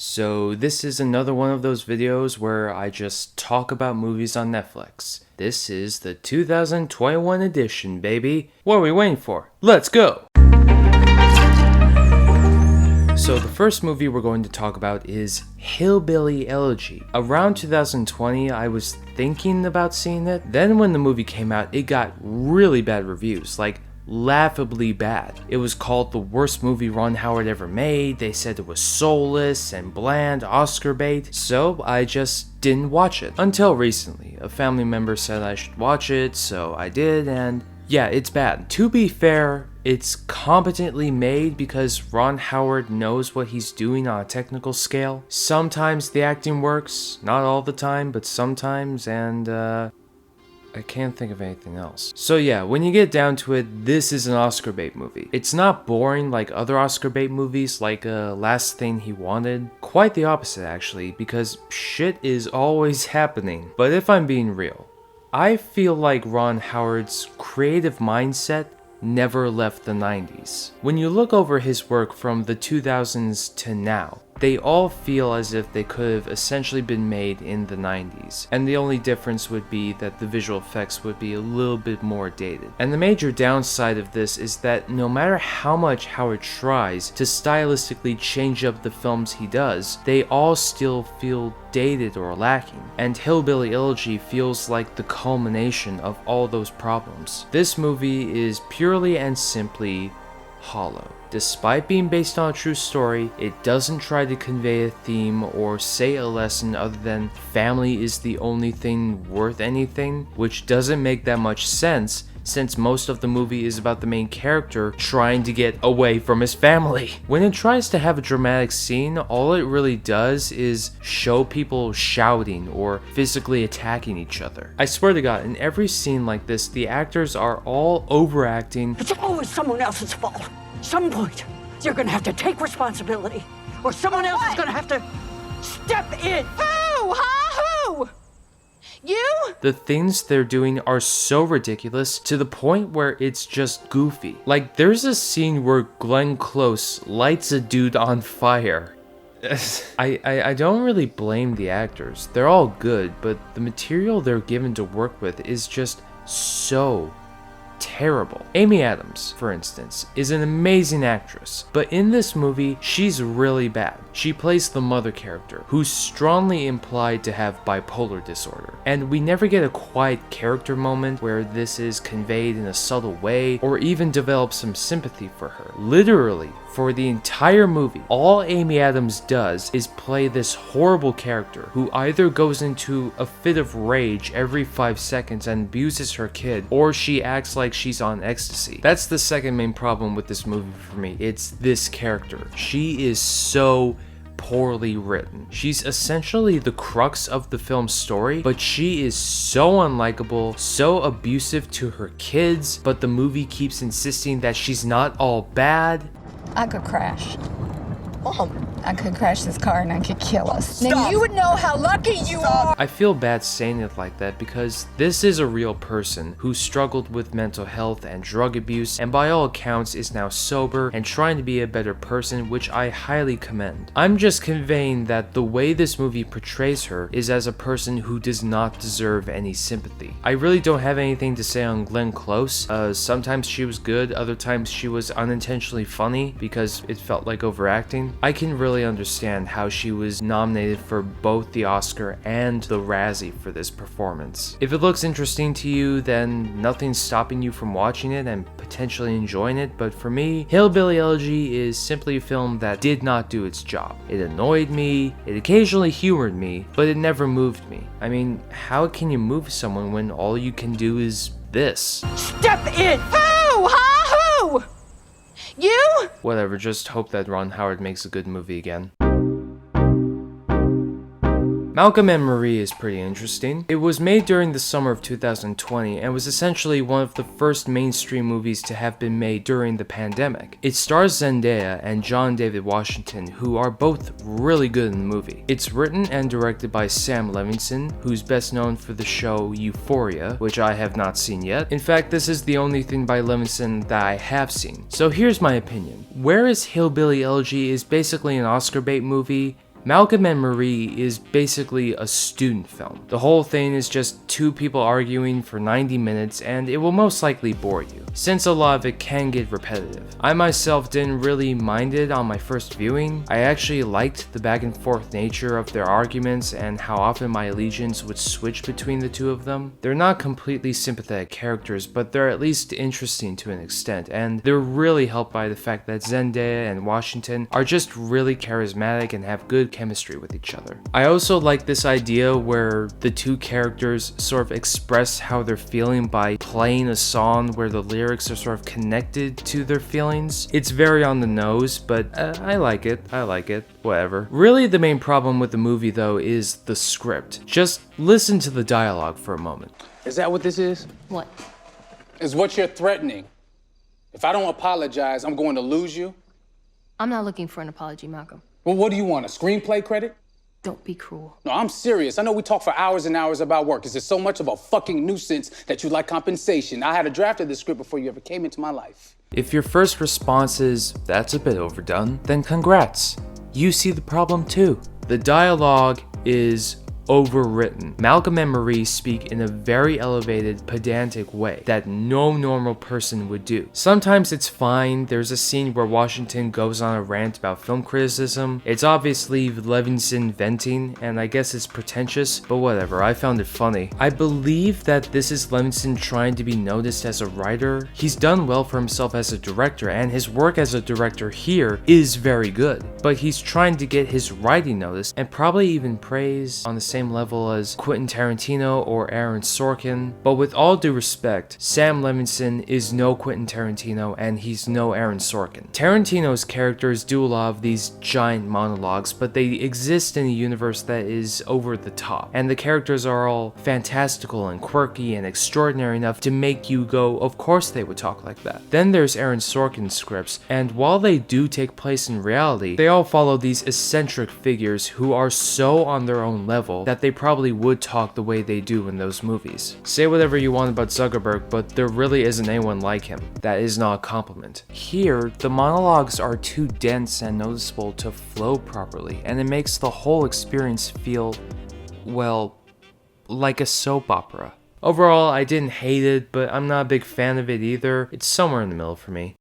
So this is another one of those videos where I just talk about movies on Netflix. This is the 2021 edition, baby. What are we waiting for? Let's go! So the first movie we're going to talk about is Hillbilly Elegy. Around 2020, I was thinking about seeing it. Then when the movie came out, it got really bad reviews, like laughably bad. It was called the worst movie Ron Howard ever made. They said it was soulless and bland, Oscar bait. So I just didn't watch it. Until recently, a family member said I should watch it, so I did, and yeah, it's bad. To be fair, it's competently made because Ron Howard knows what he's doing on a technical scale. Sometimes the acting works, not all the time, but sometimes, and I can't think of anything else. So yeah, when you get down to it, this is an Oscar bait movie. It's not boring like other Oscar bait movies like Last Thing He Wanted. Quite the opposite actually, because shit is always happening. But if I'm being real, I feel like Ron Howard's creative mindset never left the 90s. When you look over his work from the 2000s to now, they all feel as if they could have essentially been made in the 90s, and the only difference would be that the visual effects would be a little bit more dated. And the major downside of this is that no matter how much Howard tries to stylistically change up the films he does, they all still feel dated or lacking, and Hillbilly Elegy feels like the culmination of all those problems. This movie is purely and simply hollow. Despite being based on a true story, it doesn't try to convey a theme or say a lesson other than family is the only thing worth anything, which doesn't make that much sense since most of the movie is about the main character trying to get away from his family. When it tries to have a dramatic scene, all it really does is show people shouting or physically attacking each other. I swear to God, in every scene like this, the actors are all overacting. It's always someone else's fault. Some point, you're gonna have to take responsibility, or someone else is gonna have to step in. Who? Huh? Who? You? The things they're doing are so ridiculous to the point where it's just goofy. Like, there's a scene where Glenn Close lights a dude on fire. I don't really blame the actors. They're all good, but the material they're given to work with is just so terrible. Amy Adams, for instance, is an amazing actress, but in this movie, she's really bad. She plays the mother character, who's strongly implied to have bipolar disorder, and we never get a quiet character moment where this is conveyed in a subtle way, or even develop some sympathy for her. Literally, for the entire movie, all Amy Adams does is play this horrible character who either goes into a fit of rage every 5 seconds and abuses her kid, or she acts like she's on ecstasy. That's the second main problem with this movie for me. It's this character. She is so poorly written. She's essentially the crux of the film's story, but she is so unlikable, so abusive to her kids, but the movie keeps insisting that she's not all bad. I could crash. Mom, I could crash this car and I could kill us. Stop. Then you would know how lucky you are. I feel bad saying it like that because this is a real person who struggled with mental health and drug abuse, and by all accounts is now sober and trying to be a better person, which I highly commend. I'm just conveying that the way this movie portrays her is as a person who does not deserve any sympathy. I really don't have anything to say on Glenn Close. Sometimes she was good, other times she was unintentionally funny because it felt like overacting. I can really understand how she was nominated for both the Oscar and the Razzie for this performance. If it looks interesting to you, then nothing's stopping you from watching it and potentially enjoying it, but for me, Hillbilly Elegy is simply a film that did not do its job. It annoyed me, it occasionally humored me, but it never moved me. I mean, how can you move someone when all you can do is this? step in. Who? Huh? Who? You? Whatever, just hope that Ron Howard makes a good movie again. Malcolm and Marie is pretty interesting. It was made during the summer of 2020 and was essentially one of the first mainstream movies to have been made during the pandemic. It stars Zendaya and John David Washington, who are both really good in the movie. It's written and directed by Sam Levinson, who's best known for the show Euphoria, which I have not seen yet. In fact, this is the only thing by Levinson that I have seen. So here's my opinion. Whereas Hillbilly Elegy is basically an Oscar bait movie, Malcolm and Marie is basically a student film. The whole thing is just two people arguing for 90 minutes and it will most likely bore you, since a lot of it can get repetitive. I myself didn't really mind it on my first viewing. I actually liked the back and forth nature of their arguments and how often my allegiance would switch between the two of them. They're not completely sympathetic characters, but they're at least interesting to an extent, and they're really helped by the fact that Zendaya and Washington are just really charismatic and have good chemistry with each other. I also like this idea where the two characters sort of express how they're feeling by playing a song where the lyrics are sort of connected to their feelings. It's very on the nose, but I like it, whatever. Really, the main problem with the movie though is the script. Just listen to the dialogue for a moment. Is that what this is? What? Is what you're threatening. If I don't apologize, I'm going to lose you? I'm not looking for an apology, Malcolm. Well, what do you want, a screenplay credit? Don't be cruel. No, I'm serious. I know we talk for hours and hours about work. Is it so much of a fucking nuisance that you like compensation? I had a draft of this script before you ever came into my life. If your first response is, that's a bit overdone, then congrats. You see the problem too. The dialogue is overwritten. Malcolm and Marie speak in a very elevated, pedantic way that no normal person would do. Sometimes it's fine. There's a scene where Washington goes on a rant about film criticism. It's obviously Levinson venting, and I guess it's pretentious, but whatever, I found it funny. I believe that this is Levinson trying to be noticed as a writer. He's done well for himself as a director, and his work as a director here is very good, but he's trying to get his writing noticed and probably even praise on the same level as Quentin Tarantino or Aaron Sorkin. But with all due respect, Sam Levinson is no Quentin Tarantino and he's no Aaron Sorkin. Tarantino's characters do a lot of these giant monologues, but they exist in a universe that is over the top, and the characters are all fantastical and quirky and extraordinary enough to make you go, of course they would talk like that. Then there's Aaron Sorkin's scripts, and while they do take place in reality, they all follow these eccentric figures who are so on their own level that they probably would talk the way they do in those movies. Say whatever you want about Zuckerberg, but there really isn't anyone like him. That is not a compliment. Here, the monologues are too dense and noticeable to flow properly, and it makes the whole experience feel, well, like a soap opera. Overall, I didn't hate it, but I'm not a big fan of it either. It's somewhere in the middle for me.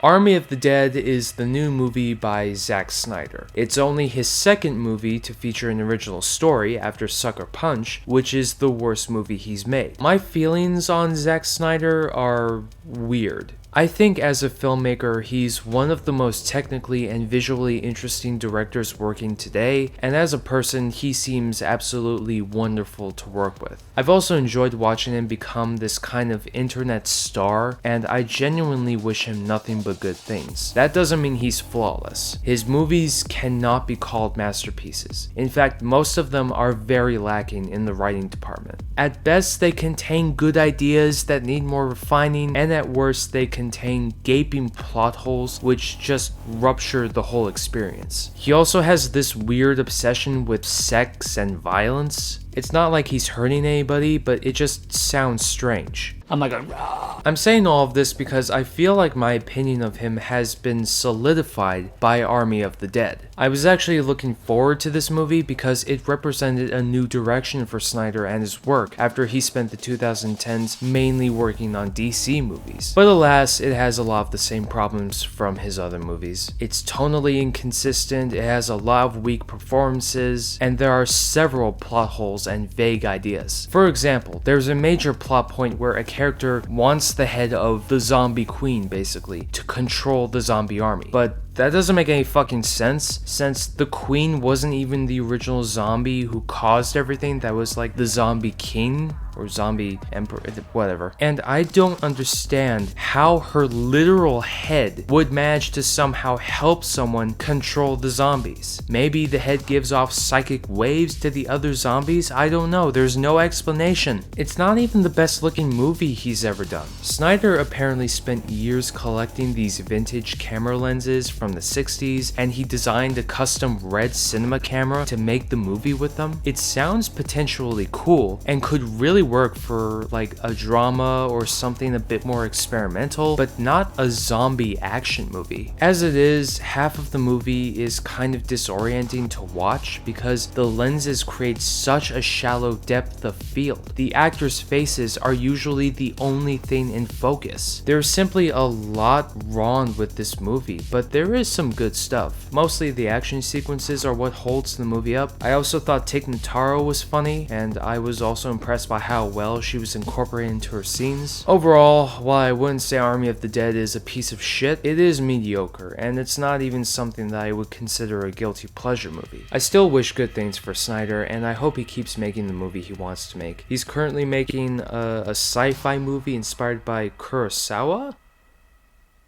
Army of the Dead is the new movie by Zack Snyder. It's only his second movie to feature an original story after Sucker Punch, which is the worst movie he's made. My feelings on Zack Snyder are weird. I think as a filmmaker, he's one of the most technically and visually interesting directors working today, and as a person, he seems absolutely wonderful to work with. I've also enjoyed watching him become this kind of internet star, and I genuinely wish him nothing but good things. That doesn't mean he's flawless. His movies cannot be called masterpieces. In fact, most of them are very lacking in the writing department. At best, they contain good ideas that need more refining, and at worst, they contain gaping plot holes which just rupture the whole experience. He also has this weird obsession with sex and violence. It's not like he's hurting anybody, but it just sounds strange. I'm saying all of this because I feel like my opinion of him has been solidified by Army of the Dead. I was actually looking forward to this movie because it represented a new direction for Snyder and his work after he spent the 2010s mainly working on DC movies. But alas, it has a lot of the same problems from his other movies. It's tonally inconsistent, it has a lot of weak performances, and there are several plot holes and vague ideas. For example, there's a major plot point where a character wants the head of the zombie queen, basically, to control the zombie army. But that doesn't make any fucking sense, since the queen wasn't even the original zombie who caused everything. That was like the zombie king or zombie emperor, whatever. And I don't understand how her literal head would manage to somehow help someone control the zombies. Maybe the head gives off psychic waves to the other zombies? I don't know, there's no explanation. It's not even the best looking movie he's ever done. Snyder apparently spent years collecting these vintage camera lenses from from the 60s, and he designed a custom red cinema camera to make the movie with them. It sounds potentially cool and could really work for like a drama or something a bit more experimental, but not a zombie action movie. As it is, half of the movie is kind of disorienting to watch because the lenses create such a shallow depth of field. The actors' faces are usually the only thing in focus. There's simply a lot wrong with this movie, but there is some good stuff. Mostly the action sequences are what holds the movie up. I also thought Tig Notaro was funny, and I was also impressed by how well she was incorporated into her scenes. Overall, while I wouldn't say Army of the Dead is a piece of shit, it is mediocre, and it's not even something that I would consider a guilty pleasure movie. I still wish good things for Snyder, and I hope he keeps making the movie he wants to make. He's currently making a sci-fi movie inspired by Kurosawa?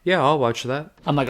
Yeah, I'll watch that. I'm like,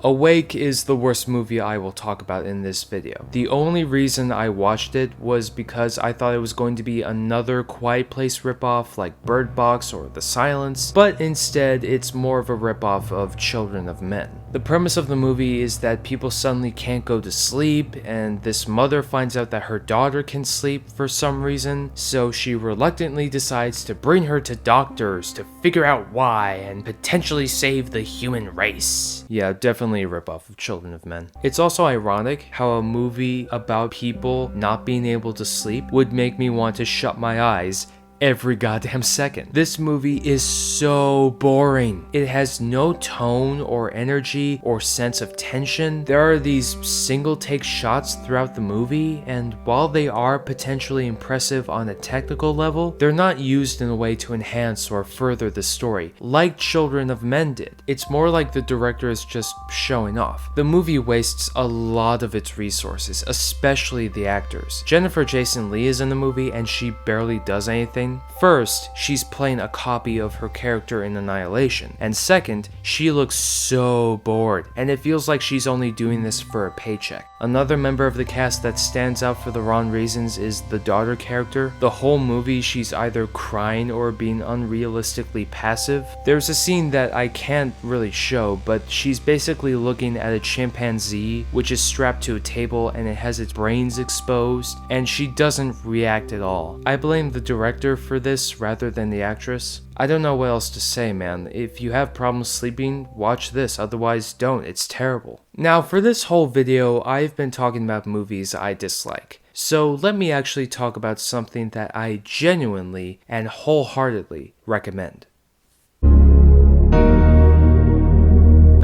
Awake is the worst movie I will talk about in this video. The only reason I watched it was because I thought it was going to be another Quiet Place ripoff like Bird Box or The Silence, but instead it's more of a ripoff of Children of Men. The premise of the movie is that people suddenly can't go to sleep, and this mother finds out that her daughter can sleep for some reason, so she reluctantly decides to bring her to doctors to figure out why and potentially save the human race. Yeah, definitely a ripoff of Children of Men. It's also ironic how a movie about people not being able to sleep would make me want to shut my eyes every goddamn second. This movie is so boring. It has no tone or energy or sense of tension. There are these single take shots throughout the movie, and while they are potentially impressive on a technical level, they're not used in a way to enhance or further the story, like Children of Men did. It's more like the director is just showing off. The movie wastes a lot of its resources, especially the actors. Jennifer Jason Leigh is in the movie, and she barely does anything. First, she's playing a copy of her character in Annihilation, and second, she looks so bored, and it feels like she's only doing this for a paycheck. Another member of the cast that stands out for the wrong reasons is the daughter character. The whole movie, she's either crying or being unrealistically passive. There's a scene that I can't really show, but she's basically looking at a chimpanzee, which is strapped to a table and it has its brains exposed, and she doesn't react at all. I blame the director for this rather than the actress. I don't know what else to say, man. If you have problems sleeping, watch this, otherwise don't, it's terrible. Now for this whole video, I've been talking about movies I dislike. So let me actually talk about something that I genuinely and wholeheartedly recommend.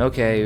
Okay,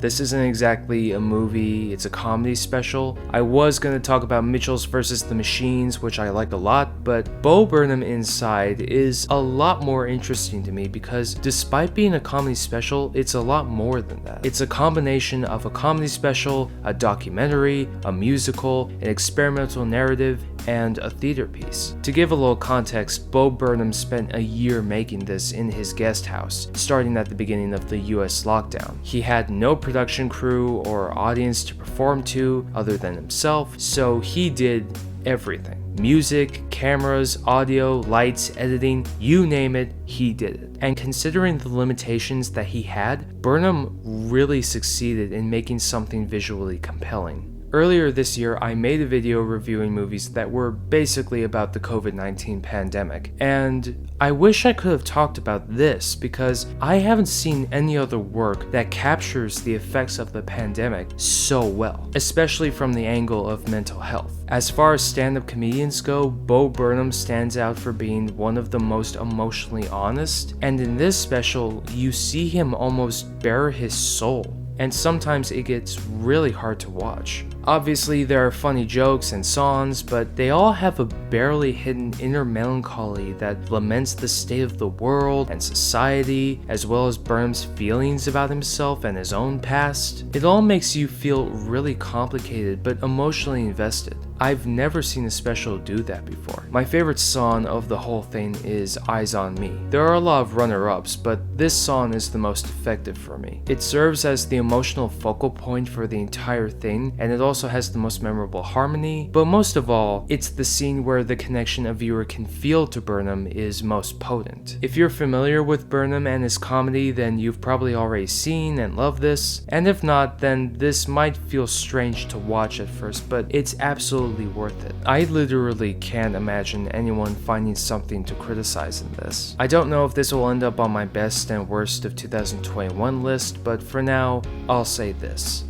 this isn't exactly a movie, it's a comedy special. I was gonna talk about Mitchells vs. the Machines, which I like a lot, but Bo Burnham Inside is a lot more interesting to me because despite being a comedy special, it's a lot more than that. It's a combination of a comedy special, a documentary, a musical, an experimental narrative, and a theater piece. To give a little context, Bo Burnham spent a year making this in his guest house, starting at the beginning of the US lockdown. He had no production crew or audience to perform to other than himself, so he did everything. Music, cameras, audio, lights, editing, you name it, he did it. And considering the limitations that he had, Burnham really succeeded in making something visually compelling. Earlier this year, I made a video reviewing movies that were basically about the COVID-19 pandemic, and I wish I could have talked about this because I haven't seen any other work that captures the effects of the pandemic so well, especially from the angle of mental health. As far as stand-up comedians go, Bo Burnham stands out for being one of the most emotionally honest, and in this special, you see him almost bare his soul. And sometimes it gets really hard to watch. Obviously, there are funny jokes and songs, but they all have a barely hidden inner melancholy that laments the state of the world and society, as well as Burnham's feelings about himself and his own past. It all makes you feel really complicated but emotionally invested. I've never seen a special do that before. My favorite song of the whole thing is Eyes on Me. There are a lot of runner-ups, but this song is the most effective for me. It serves as the emotional focal point for the entire thing, and it also has the most memorable harmony, but most of all, it's the scene where the connection a viewer can feel to Burnham is most potent. If you're familiar with Burnham and his comedy, then you've probably already seen and love this, and if not, then this might feel strange to watch at first, but it's absolutely worth it. I literally can't imagine anyone finding something to criticize in this. I don't know if this will end up on my best and worst of 2021 list, but for now, I'll say this.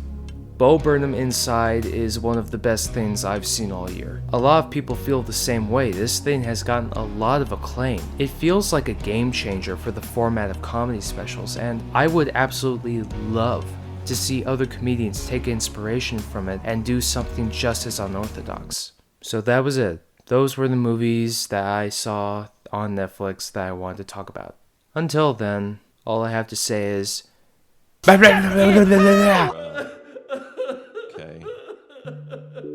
Bo Burnham Inside is one of the best things I've seen all year. A lot of people feel the same way. This thing has gotten a lot of acclaim. It feels like a game changer for the format of comedy specials, and I would absolutely love to see other comedians take inspiration from it and do something just as unorthodox. So that was it. Those were the movies that I saw on Netflix that I wanted to talk about. Until then, all I have to say is... Okay,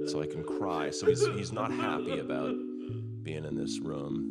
so I can cry. So he's not happy about being in this room.